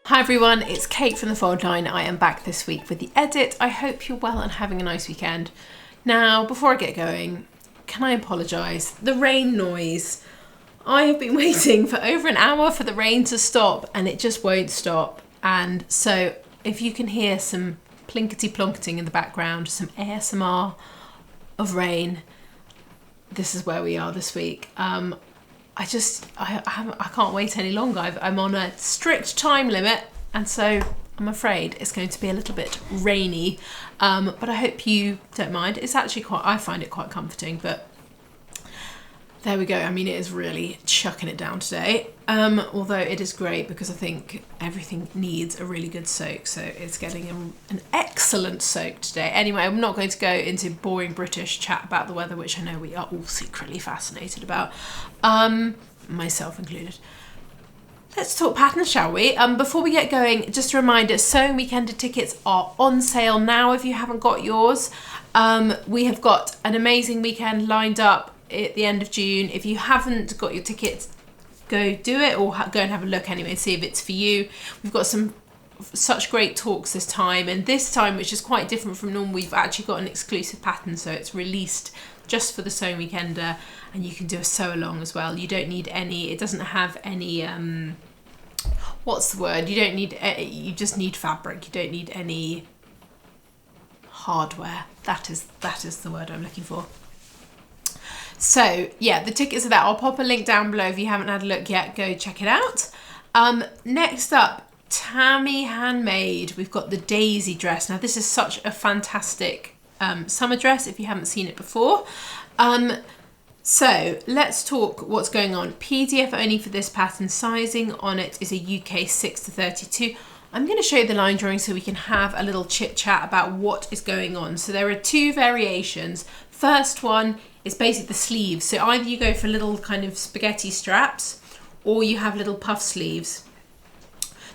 Hi everyone, it's Kate from the Fold Line. I am back this week with the edit. I hope you're well and having a nice weekend. Now, before I get going, can I apologise? The rain noise. I have been waiting for over an hour for the rain to stop and it just won't stop. And so if you can hear some plinkety plonketing in the background, some ASMR of rain, this is where we are this week. I can't wait any longer. I'm on a strict time limit, and so I'm afraid it's going to be a little bit rainy. But I hope you don't mind. It's actually I find it quite comforting, but there we go. I mean, it is really chucking it down today. Although it is great because I think everything needs a really good soak, so it's getting an excellent soak today. Anyway, I'm not going to go into boring British chat about the weather, which I know we are all secretly fascinated about, myself included. Let's talk patterns, shall we? Before we get going, just a reminder, Sewing Weekender tickets are on sale now if you haven't got yours. We have got an amazing weekend lined up at the end of June. If you haven't got your tickets, go do it, or go and have a look anyway and see if it's for you. We've got such great talks this time, and this time, which is quite different from normal, we've actually got an exclusive pattern, so it's released just for the Sewing Weekender, and you can do a sew along as well. You don't need any, it doesn't have any what's the word, you don't need, you just need fabric. You don't need any hardware. That is the word I'm looking for. So yeah, the tickets are there. I'll pop a link down below if you haven't had a look yet. Go check it out. Next up, Tammy Handmade. We've got the Daisy dress. Now this is such a fantastic summer dress if you haven't seen it before. So let's talk what's going on. PDF only for this pattern. Sizing on it is a UK 6 to 32. I'm going to show you the line drawing so we can have a little chit chat about what is going on. So there are two variations. First one is basically the sleeves. So either you go for little kind of spaghetti straps or you have little puff sleeves.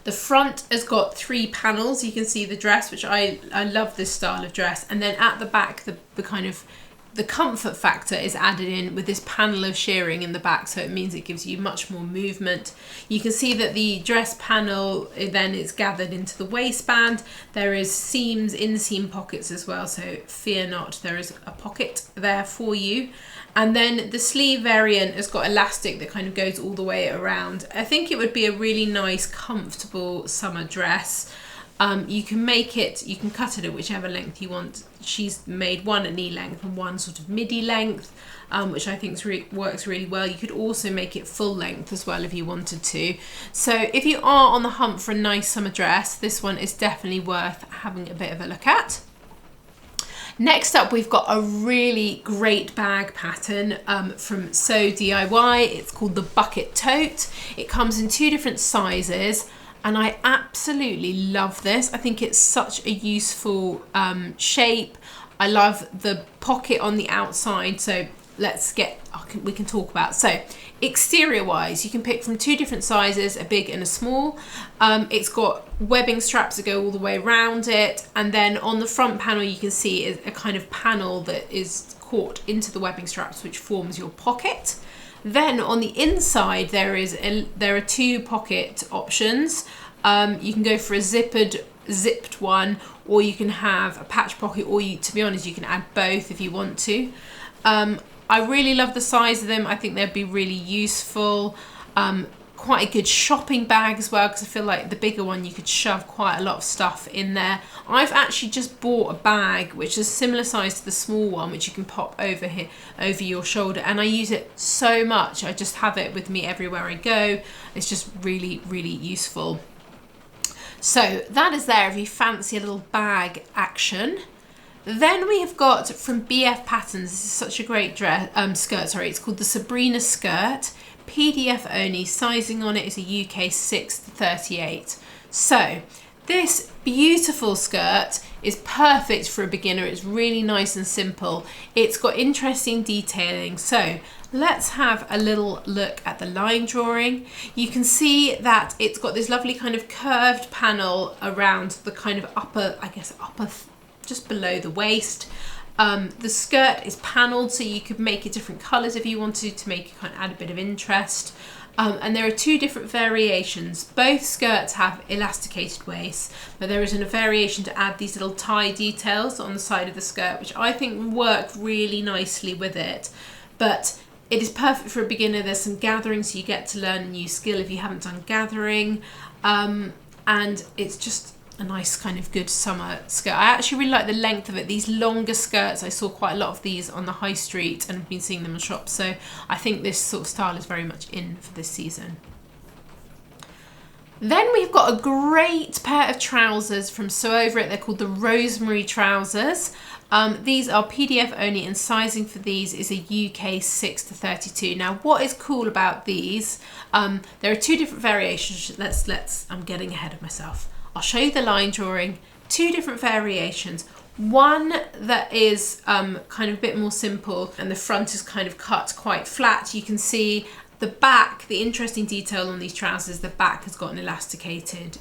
The front has got 3 panels. You can see the dress, which I love this style of dress. And then at the back, the comfort factor is added in with this panel of shirring in the back, so it means it gives you much more movement. You can see that the dress panel then is gathered into the waistband. There is seams, inseam pockets as well, so fear not, there is a pocket there for you. And then the sleeve variant has got elastic that kind of goes all the way around. I think it would be a really nice, comfortable summer dress. You can make it, you can cut it at whichever length you want. She's made one at knee length and one sort of midi length, which I think works really well. You could also make it full length as well if you wanted to. So if you are on the hunt for a nice summer dress, this one is definitely worth having a bit of a look at. Next up, we've got a really great bag pattern from Sew DIY. It's called the Bucket Tote. It comes in 2 different sizes, and I absolutely love this. I think it's such a useful shape. I love the pocket on the outside. So we can talk about. So exterior wise, you can pick from 2 different sizes, a big and a small. It's got webbing straps that go all the way around it. And then on the front panel, you can see a kind of panel that is caught into the webbing straps, which forms your pocket. Then on the inside, there are 2 pocket options. You can go for a zipped one, or you can have a patch pocket, or to be honest, you can add both if you want to. I really love the size of them. I think they'd be really useful. Quite a good shopping bag as well, because I feel like the bigger one, you could shove quite a lot of stuff in there. I've actually just bought a bag which is similar size to the small one, which you can pop over your shoulder, and I use it so much. I just have it with me everywhere I go. It's just really, really useful. So that is there if you fancy a little bag action. Then we have got from BF Patterns, this is such a great skirt, it's called the Sabrina skirt. PDF only, sizing on it is a UK 6 to 38. So this beautiful skirt is perfect for a beginner. It's really nice and simple. It's got interesting detailing. So let's have a little look at the line drawing. You can see that it's got this lovely kind of curved panel around the kind of upper just below the waist. The skirt is panelled, so you could make it different colours if you wanted to make it kind of add a bit of interest. And there are two different variations. Both skirts have elasticated waists, but there is a variation to add these little tie details on the side of the skirt, which I think work really nicely with it. But it is perfect for a beginner. There's some gathering, so you get to learn a new skill if you haven't done gathering. And it's just a nice kind of good summer skirt. I actually really like the length of it. These longer skirts, I saw quite a lot of these on the high street and I've been seeing them in shops, so I think this sort of style is very much in for this season. Then we've got a great pair of trousers from Sew Over It. They're called the Rosemary trousers. These are PDF only, and sizing for these is a UK 6 to 32. Now, what is cool about these, there are two different variations. I'm getting ahead of myself. I'll show you the line drawing, two different variations. One that is kind of a bit more simple, and the front is kind of cut quite flat. You can see the back, the interesting detail on these trousers, the back has got an elasticated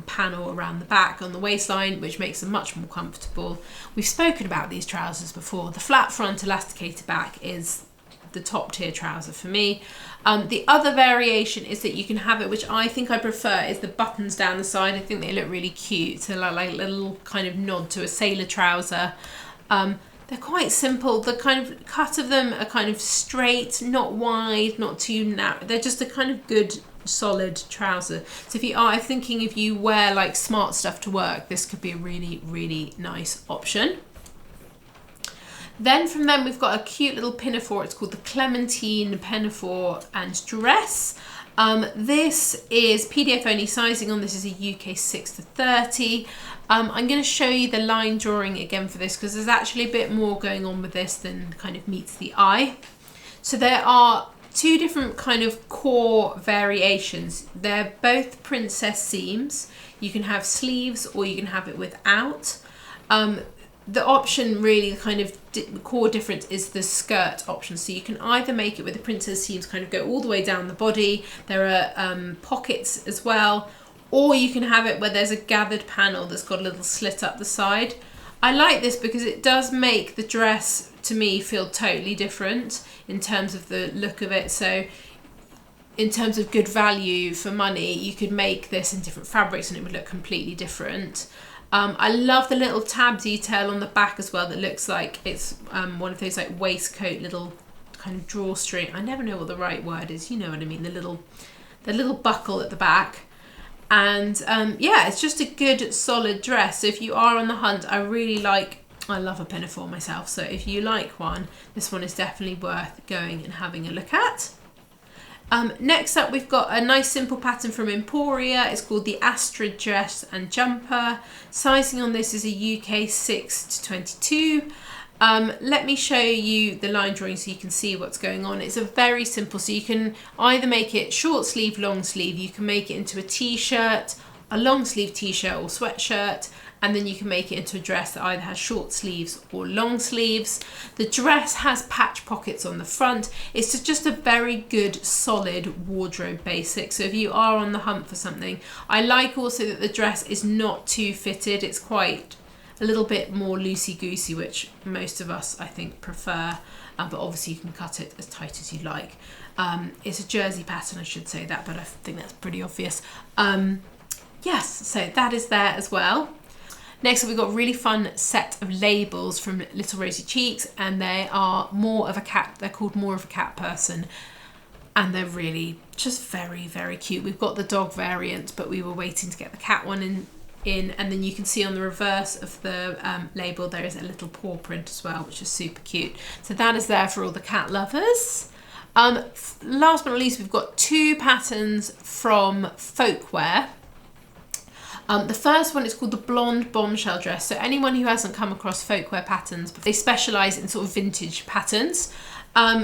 panel around the back on the waistline, which makes them much more comfortable. We've spoken about these trousers before. The flat front elasticated back is the top tier trouser for me. The other variation is that you can have it, which I think I prefer, is the buttons down the side. I think they look really cute, so like a little kind of nod to a sailor trouser. They're quite simple. The kind of cut of them are kind of straight, not wide, not too narrow. They're just a kind of good solid trouser. So if you are thinking, if you wear like smart stuff to work, this could be a really, really nice option. Then from them we've got a cute little pinafore. It's called the Clementine pinafore and dress. This is PDF only. Sizing on this is a UK 6 to 30. I'm going to show you the line drawing again for this, because there's actually a bit more going on with this than kind of meets the eye. So there are two different kind of core variations. They're both princess seams. You can have sleeves or you can have it without. The option really, the kind of core difference is the skirt option. So you can either make it with the princess seams kind of go all the way down the body. There are pockets as well. Or you can have it where there's a gathered panel that's got a little slit up the side. I like this because it does make the dress, to me, feel totally different in terms of the look of it. So in terms of good value for money, you could make this in different fabrics and it would look completely different. I love the little tab detail on the back as well that looks like it's one of those like waistcoat little kind of drawstring. I never know what the right word is, you know what I mean, the little buckle at the back. And yeah, it's just a good solid dress. So if you are on the hunt, I love a pinafore myself, so if you like one, this one is definitely worth going and having a look at. Next up, we've got a nice simple pattern from Emporia. It's called the Astrid dress and jumper. Sizing on this is a UK 6 to 22. Let me show you the line drawing so you can see what's going on. It's a very simple, so you can either make it short sleeve, long sleeve. You can make it into a t-shirt, a long sleeve t-shirt or sweatshirt, and then you can make it into a dress that either has short sleeves or long sleeves. The dress has patch pockets on the front. It's just a very good solid wardrobe basic. So if you are on the hunt for something, I like also that the dress is not too fitted. It's quite a little bit more loosey-goosey, which most of us I think prefer, but obviously you can cut it as tight as you like. It's a jersey pattern, I should say that, but I think that's pretty obvious. Yes, so that is there as well. Next up, we've got a really fun set of labels from Little Rosy Cheeks, and they are more of a cat. They're called More of a Cat Person, and they're really just very, very cute. We've got the dog variant, but we were waiting to get the cat one in, and then you can see on the reverse of the label there is a little paw print as well, which is super cute. So that is there for all the cat lovers. Last but not least, we've got two patterns from Folkwear. The first one is called the Blonde Bombshell Dress. So anyone who hasn't come across Folkwear patterns, they specialise in sort of vintage patterns.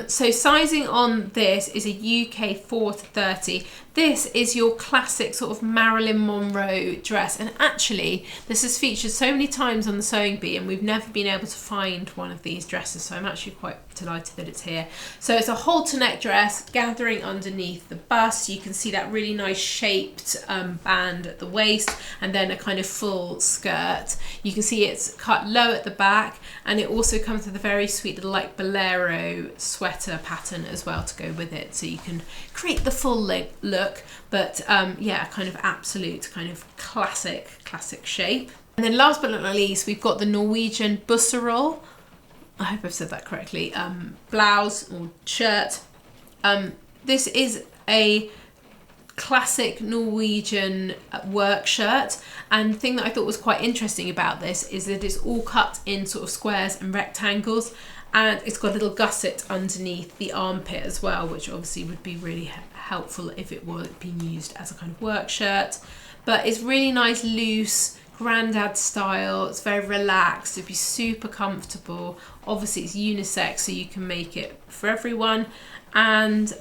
So sizing on this is a UK 4 to 30. This is your classic sort of Marilyn Monroe dress, and actually this is featured so many times on the Sewing Bee and we've never been able to find one of these dresses, so I'm actually quite delighted that it's here. So it's a halter neck dress gathering underneath the bust. You can see that really nice shaped band at the waist, and then a kind of full skirt. You can see it's cut low at the back, and it also comes with a very sweet little like bolero sweater pattern as well to go with it, so you can create the full look, but yeah, kind of absolute kind of classic shape. And then last but not least, we've got the Norwegian busserole. I hope I've said that correctly. Blouse or shirt. This is a classic Norwegian work shirt, and the thing that I thought was quite interesting about this is that it's all cut in sort of squares and rectangles, and it's got a little gusset underneath the armpit as well, which obviously would be really helpful if it were being used as a kind of work shirt. But it's really nice, loose, grandad style. It's very relaxed, it'd be super comfortable. Obviously it's unisex, so you can make it for everyone. And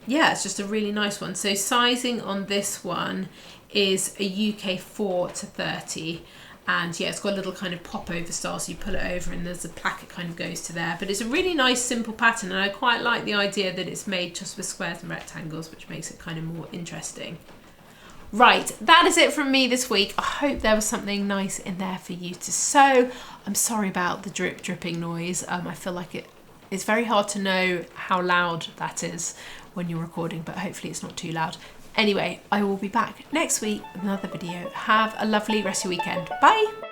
yeah, it's just a really nice one. So sizing on this one is a UK 4 to 30. And yeah, it's got a little kind of pop over style, so you pull it over and there's a placket kind of goes to there. But it's a really nice simple pattern, and I quite like the idea that it's made just with squares and rectangles, which makes it kind of more interesting. Right, that is it from me this week. I hope there was something nice in there for you to sew. I'm sorry about the dripping noise. I feel like it's very hard to know how loud that is when you're recording, but hopefully it's not too loud. Anyway, I will be back next week with another video. Have a lovely rest of your weekend. Bye!